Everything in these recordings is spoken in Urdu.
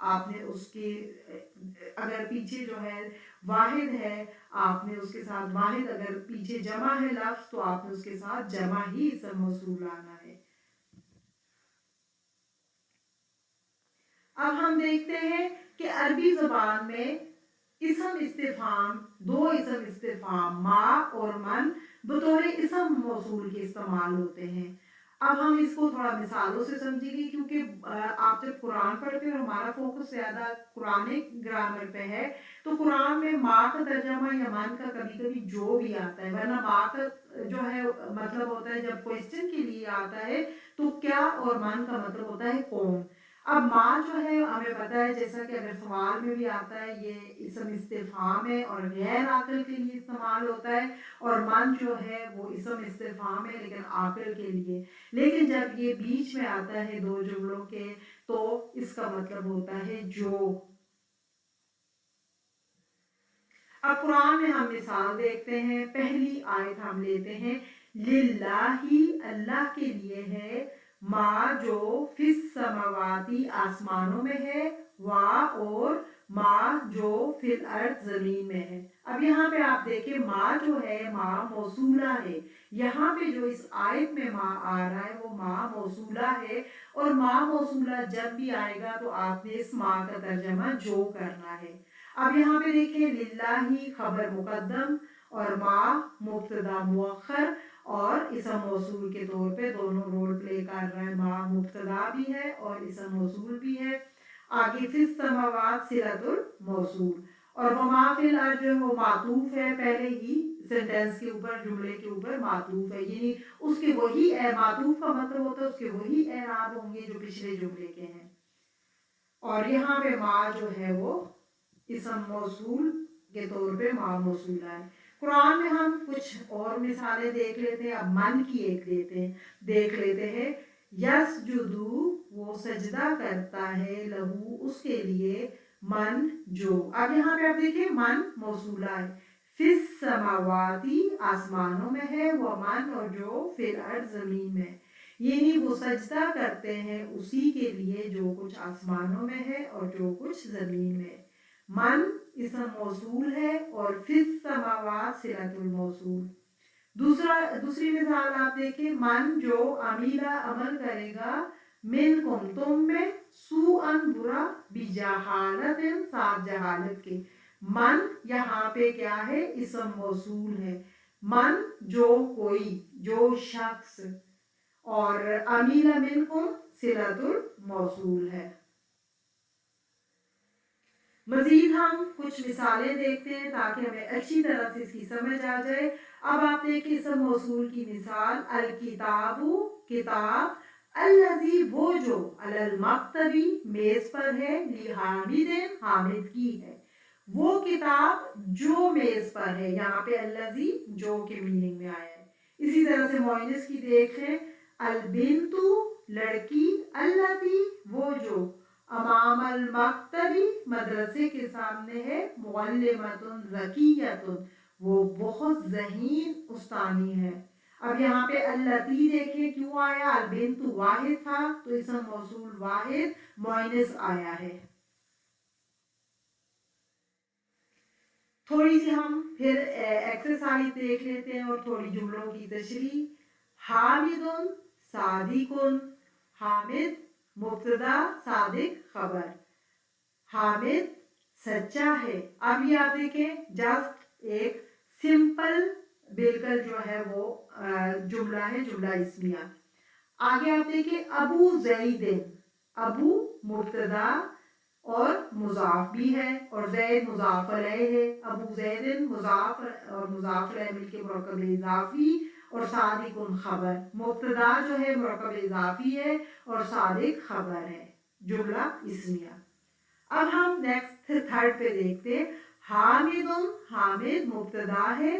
آپ نے اس کے اگر پیچھے جو ہے واحد ہے آپ نے اس کے ساتھ واحد، اگر پیچھے جمع ہے لفظ تو آپ نے اس کے ساتھ جمع ہی اسم موصول لانا ہے۔ اب ہم دیکھتے ہیں کہ عربی زبان میں اسم استفہام، دو اسم استفہام ما اور من بطور اسم موصول کے استعمال ہوتے ہیں۔ اب ہم اس کو تھوڑا مثالوں سے سمجھیں گے، کیونکہ آپ جب قرآن پڑھتے ہیں اور ہمارا فوکس زیادہ قرآنک گرامر پہ ہے تو قرآن میں ماں کا ترجمہ یا من کا کبھی کبھی جو بھی آتا ہے، ورنہ ماں کا جو ہے مطلب ہوتا ہے جب کوئسچن کے لیے آتا ہے تو کیا، اور من کا مطلب ہوتا ہے کون۔ اب ماں جو ہے ہمیں پتا ہے جیسا کہ اگر سوال میں بھی آتا ہے یہ اسم استفہام ہے اور غیر عاقل کے لیے استعمال ہوتا ہے، اور من جو ہے وہ اسم استفہام ہے لیکن عاقل کے لیے، لیکن جب یہ بیچ میں آتا ہے دو جملوں کے تو اس کا مطلب ہوتا ہے جو۔ اب قرآن میں ہم مثال دیکھتے ہیں، پہلی آیت ہم لیتے ہیں، للہ اللہ کے لیے ہے، ما جو فی السماواتی آسمانوں میں ہے، وا اور ما جو فی الارض زمین میں ہے۔ اب یہاں پہ آپ دیکھیں ما جو ہے ما موصولہ ہے، یہاں پہ جو اس آیت میں ما آ رہا ہے وہ ما موصولہ ہے، اور ما موصولہ جب بھی آئے گا تو آپ نے اس ما کا ترجمہ جو کرنا ہے۔ اب یہاں پہ دیکھیں للہ خبر مقدم اور ما مبتدا مؤخر، اور اسم موصول کے طور پہ دونوں رول پلے کر رہا ہے، ما مبتدا بھی ہے اور اسم موصول بھی ہے۔ آگے فی السماوات صلۃ الموصول، اور وما فی الارض جو وہ معطوف ہے، پہلے ہی سینٹینس کے اوپر جملے کے اوپر معطوف ہے، یعنی اس کے وہی معطوف کا مطلب ہوتا ہے اس کے وہی اعراب ہوں گے جو پچھلے جملے کے ہیں، اور یہاں پہ ما جو ہے وہ اسم موصول کے طور پہ ما موصولہ ہے۔ قرآن میں ہم کچھ اور مثالیں دیکھ لیتے ہیں، اب من کی ایک دیکھ لیتے ہیں، یسجدو وہ سجدہ کرتا ہے، لہو اس کے لیے، من جو۔ اب یہاں پہ آپ دیکھیں من موصولہ ہے، فی السماواتی آسمانوں میں ہے، وہ من اور جو فی الارض زمین میں، یعنی وہ سجدہ کرتے ہیں اسی کے لیے جو کچھ آسمانوں میں ہے اور جو کچھ زمین میں۔ من اسم موصول ہے اور فی السماوات صلۃ الموصول۔ دوسری مثال آپ دیکھیں، من جو عمیلہ عمل کرے گا، منکم تم میں، سوءن برا، بجہالت ساتھ جہالت کے، من یہاں پہ کیا ہے اسم موصول ہے، من جو کوئی، جو شخص، اور عمیلہ منکم صلۃ الموصول ہے۔ مزید ہم کچھ مثالیں دیکھتے ہیں تاکہ ہمیں اچھی طرح سے اس کی سمجھ آ جائے۔ اب آپ دیکھیں اسم موصول کی مثال، الکتاب کتاب، الذی وہ جو، علی المکتبی میز پر ہے، لحامد حامد کی ہے، وہ کتاب جو میز پر ہے، یہاں پہ الذی جو کے میننگ میں آیا ہے۔ اسی طرح سے مؤنث کی دیکھ لیں، البنت لڑکی، اللاتی وہ جو، امام المکتبی مدرسے کے سامنے ہے، معلمۃ ذکیۃ وہ بہت ذہین استانی ہے۔ اب یہاں پہ اللاتی دیکھیں کیوں آیا، البنت واحد تھا تو اسم موصول واحد مؤنث آیا ہے۔ تھوڑی سی ہم پھر ایکسرسائز دیکھ لیتے ہیں اور تھوڑی جملوں کی تشریح۔ حامد صادق، حامد مبتدا صادق خبر، حامد سچا ہے۔ اب یہ آپ دیکھیں جسٹ ایک سمپل بالکل جو ہے وہ جملہ ہے، جملہ اسمیہ۔ آگے آپ دیکھیں ابو زید، ابو مبتدا اور مضاف بھی ہے اور زید مضاف علیہ ہے، ابو زید مضاف اور مضاف علیہ مل کے مرکب اضافی، اور صادق خبر، مبتدا جو ہے مرکب اضافی ہے اور صادق خبر ہے، جملہ اسمیہ۔ اب ہم نیکسٹ تھرڈ پہ دیکھتے ہیں، حامد، حامد مبتدا ہے،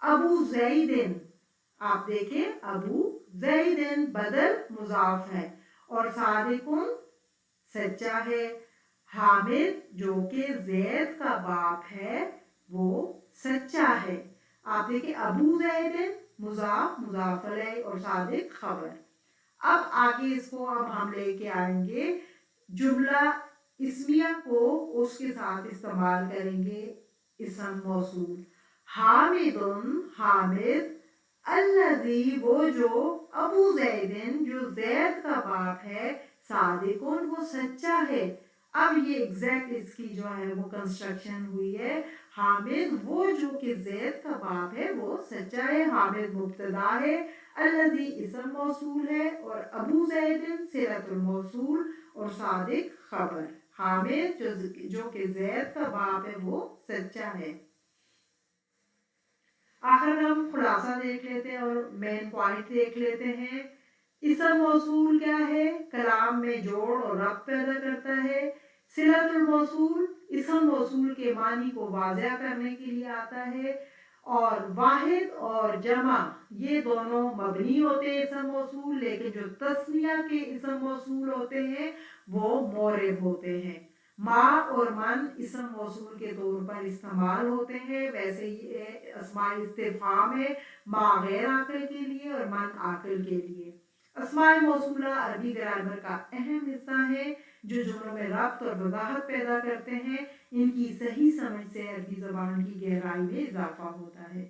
ابو زید، آپ دیکھیں ابو زید بدل مضاف ہے، اور صادق سچا ہے، حامد جو کہ زید کا باپ ہے وہ سچا ہے۔ آپ دیکھیں ابو زید مضاف مضاف علیہ اور صادق خبر۔ اب آگے اس کو اب ہم لے کے آئیں گے جملہ اسمیہ کو اس کے ساتھ استعمال کریں گے اسم موصول. حامدن حامد، الذی وہ جو، ابو زیدن جو زید کا باپ ہے، صادقن وہ سچا ہے. اب یہ ایگزیکٹ اس کی جو ہے وہ کنسٹرکشن ہوئی ہے. حامد وہ جو کہ زید کا باپ ہے وہ سچا ہے. حامد مبتدا ہے، الذی اسم موصول ہے، اور ابو زیدن صلۃ الموصول اور صادق خبر. حامد جو کہ زید کا باپ ہے وہ سچا ہے. آخر میں ہم خلاصہ دیکھ لیتے ہیں اور مین پوائنٹ دیکھ لیتے ہیں. اسم موصول کیا ہے؟ کلام میں جوڑ اور ربط پیدا کرتا ہے. صلۃ الموصول اسم موصول کے معنی کو واضح کرنے کے لیے آتا ہے. اور واحد اور جمع یہ دونوں مبنی ہوتے ہیں اسم موصول، لیکن جو تثنیہ کے اسم موصول ہوتے ہیں وہ مورب ہوتے ہیں. ما اور من اسم موصول کے طور پر استعمال ہوتے ہیں. ویسے یہ اسماء استفہام ہے، ما غیر عاقل کے لیے اور من عاقل کے لیے. اسماء موصولہ عربی گرامر کا اہم حصہ ہے جو جملوں میں ربط اور وضاحت پیدا کرتے ہیں. ان کی صحیح سمجھ سے عربی زبان کی گہرائی میں اضافہ ہوتا ہے.